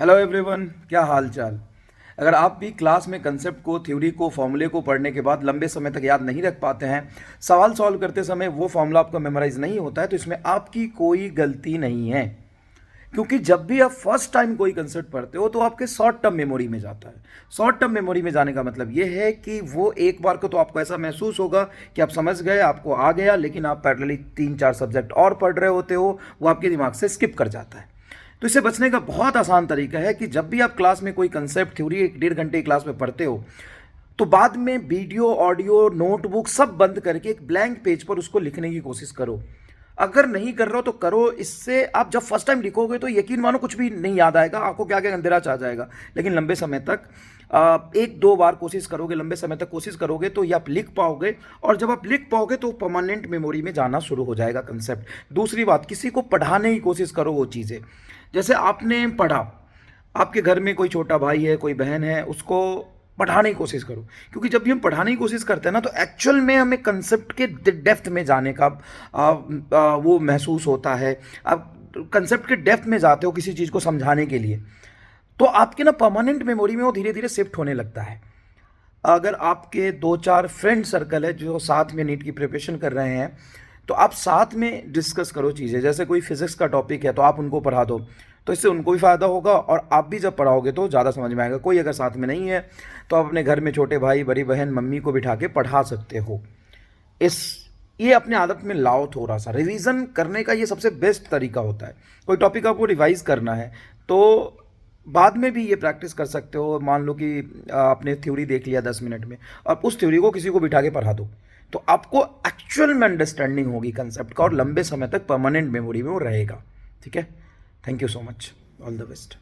Hello everyone, क्या हाल चाल। अगर आप भी क्लास में कंसेप्ट को, थ्योरी को, फॉर्मूले को पढ़ने के बाद लंबे समय तक याद नहीं रख पाते हैं, सवाल सॉल्व करते समय वो फॉर्मूला आपको मेमोराइज नहीं होता है, तो इसमें आपकी कोई गलती नहीं है। क्योंकि जब भी आप फर्स्ट टाइम कोई कंसेप्ट पढ़ते हो तो आपके शॉर्ट टर्म मेमोरी में जाता है। शॉर्ट टर्म मेमोरी में जाने का मतलब ये है कि वो एक बार को तो आपको ऐसा महसूस होगा कि आप समझ गए, आपको आ गया, लेकिन आप पैरेलली 3-4 सब्जेक्ट और पढ़ रहे होते हो, वो आपके दिमाग से स्किप कर जाता है। तो इससे बचने का बहुत आसान तरीका है कि जब भी आप क्लास में कोई कंसेप्ट, थ्योरी 1-1.5 घंटे की क्लास में पढ़ते हो, तो बाद में वीडियो, ऑडियो, नोटबुक सब बंद करके एक ब्लैंक पेज पर उसको लिखने की कोशिश करो। अगर नहीं कर रहे हो तो करो। इससे आप जब फर्स्ट टाइम लिखोगे तो यकीन मानो कुछ भी नहीं याद आएगा, आंखों के आगे अंधेरा छा जाएगा। लेकिन लंबे समय तक एक दो बार कोशिश करोगे, लंबे समय तक कोशिश करोगे तो ये आप लिख पाओगे। और जब आप लिख पाओगे तो परमानेंट मेमोरी में जाना शुरू हो जाएगा कंसेप्ट। दूसरी बात, किसी को पढ़ाने की कोशिश करो वो चीज़ें। जैसे आपने पढ़ा, आपके घर में कोई छोटा भाई है, कोई बहन है, उसको पढ़ाने की कोशिश करो। क्योंकि जब भी हम पढ़ाने की कोशिश करते हैं ना, तो एक्चुअल में हमें कंसेप्ट के डेप्थ में जाने का वो महसूस होता है। आप कंसेप्ट के डेप्थ में जाते हो किसी चीज़ को समझाने के लिए, तो आपके ना परमानेंट मेमोरी में वो धीरे धीरे शिफ्ट होने लगता है। अगर आपके 2-4 फ्रेंड सर्कल है जो साथ में नीट की प्रिपरेशन कर रहे हैं, तो आप साथ में डिस्कस करो चीज़ें। जैसे कोई फिजिक्स का टॉपिक है तो आप उनको पढ़ा दो, तो इससे उनको भी फ़ायदा होगा और आप भी जब पढ़ाओगे तो ज़्यादा समझ में आएगा। कोई अगर साथ में नहीं है तो आप अपने घर में छोटे भाई, बड़ी बहन, मम्मी को बिठा के पढ़ा सकते हो। इस ये अपने आदत में लाओ। थोड़ा सा रिवीजन करने का ये सबसे बेस्ट तरीका होता है। कोई टॉपिक आपको रिवाइज करना है तो बाद में भी ये प्रैक्टिस कर सकते हो। मान लो कि आपने थ्योरी देख लिया 10 मिनट में, और उस थ्योरी को किसी को बिठा के पढ़ा दो, तो आपको एक्चुअल में अंडरस्टैंडिंग होगी कंसेप्ट का और लंबे समय तक परमानेंट मेमोरी में वो रहेगा। ठीक है। Thank you so much. All the best.